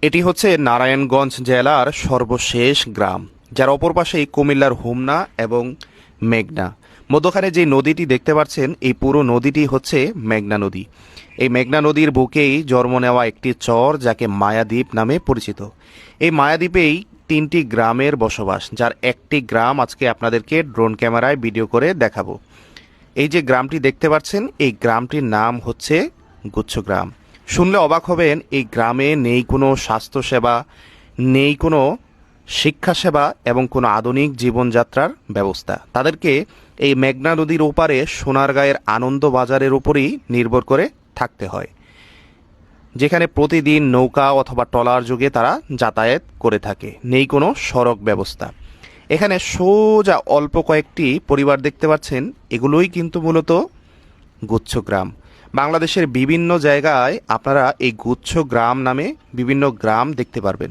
এটি হচ্ছে নারায়ণগঞ্জ জেলার সর্বশেষ গ্রাম, যার অপর পাশেই কুমিল্লার হোমনা এবং মেঘনা। মধ্যখানে যে নদীটি দেখতে পাচ্ছেন, এই পুরো নদীটি হচ্ছে মেঘনা নদী। এই মেঘনা নদীর বুকেই জন্ম নেওয়া একটি চর, যাকে মায়াদ্বীপ নামে পরিচিত। এই মায়াদ্বীপেই 3টি গ্রামের বসবাস, যার একটি গ্রাম আজকে আপনাদেরকে ড্রোন ক্যামেরায় ভিডিও করে দেখাবো। এই যে গ্রামটি দেখতে পাচ্ছেন, এই গ্রামটির নাম হচ্ছে গুচ্ছগ্রাম। শুনলে অবাক হবেন, এই গ্রামে নেই কোনো স্বাস্থ্যসেবা, নেই কোনো শিক্ষা সেবা এবং কোনো আধুনিক জীবনযাত্রার ব্যবস্থা। তাদেরকে এই মেঘনা নদীর ওপারে সোনারগাঁয়ের আনন্দ বাজারের উপরই নির্ভর করে থাকতে হয়, যেখানে প্রতিদিন নৌকা অথবা ট্রলার যোগে তারা যাতায়াত করে থাকে। নেই কোনো সড়ক ব্যবস্থা। এখানে সোজা অল্প কয়েকটি পরিবার দেখতে পাচ্ছেন, এগুলোই কিন্তু মূলত গুচ্ছগ্রাম। বাংলাদেশের বিভিন্ন জায়গায় আপনারা এই গুচ্ছগ্রাম নামে বিভিন্ন গ্রাম দেখতে পারবেন।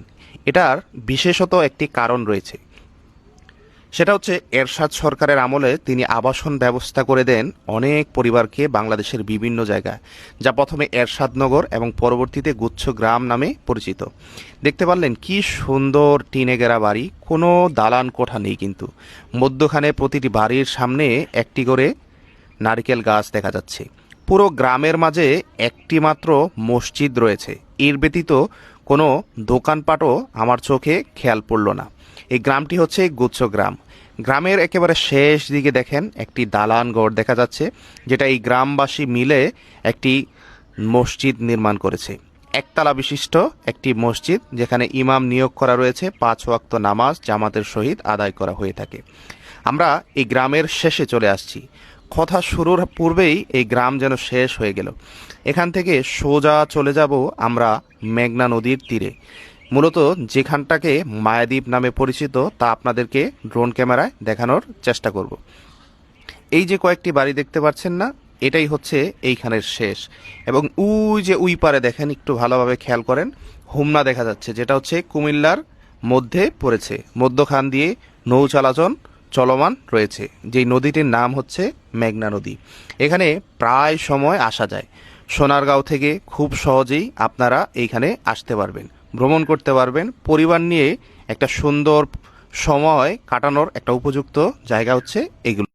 এটার বিশেষত একটি কারণ রয়েছে, সেটা হচ্ছে এরশাদ সরকারের আমলে তিনি আবাসন ব্যবস্থা করে দেন অনেক পরিবারকে বাংলাদেশের বিভিন্ন জায়গায়, যা প্রথমে এরশাদনগর এবং পরবর্তীতে গুচ্ছগ্রাম নামে পরিচিত। দেখতে পারলেন কি সুন্দর টিনে ঘেরা বাড়ি, কোনো দালান কোঠা নেই, কিন্তু মধ্যখানে প্রতিটি বাড়ির সামনে একটি করে নারকেল গাছ দেখা যাচ্ছে। পুরো গ্রামের মাঝে একটি মাত্র মসজিদ রয়েছে, এর ব্যতীত কোনো দোকানপাটও আমার চোখে খেয়াল পড়ল না। এই গ্রামটি হচ্ছে গুচ্ছগ্রাম। গ্রামের একেবারে শেষ দিকে দেখেন একটি দালান ঘর দেখা যাচ্ছে, যেটা এই গ্রামবাসী মিলে একটি মসজিদ নির্মাণ করেছে। একতলা বিশিষ্ট একটি মসজিদ, যেখানে ইমাম নিয়োগ করা রয়েছে, 5 ওয়াক্ত নামাজ জামাতের সহিত আদায় করা হয়ে থাকে। আমরা এই গ্রামের শেষে চলে আসছি। কথা শুরুর পূর্বেই এই গ্রাম যেন শেষ হয়ে গেল। এখান থেকে সোজা চলে যাব আমরা মেঘনা নদীর তীরে, মূলত যেখানটাকে মায়াদ্বীপ নামে পরিচিত, তা আপনাদেরকে ড্রোন ক্যামেরায় দেখানোর চেষ্টা করব। এই যে কয়েকটি বাড়ি দেখতে পাচ্ছেন না, এটাই হচ্ছে এইখানের শেষ। এবং উই পারে দেখেন, একটু ভালোভাবে খেয়াল করেন, হোমনা দেখা যাচ্ছে, যেটা হচ্ছে কুমিল্লার মধ্যে পড়েছে। মধ্যখান দিয়ে নৌ চলমান রয়েছে, যেই নদীটির নাম হচ্ছে মেঘনা নদী। এখানে প্রায় সময় আসা যায়। সোনারগাঁও থেকে খুব সহজেই আপনারা এইখানে আসতে পারবেন, ভ্রমণ করতে পারবেন। পরিবার নিয়ে একটা সুন্দর সময় কাটানোর একটা উপযুক্ত জায়গা হচ্ছে এগুলো।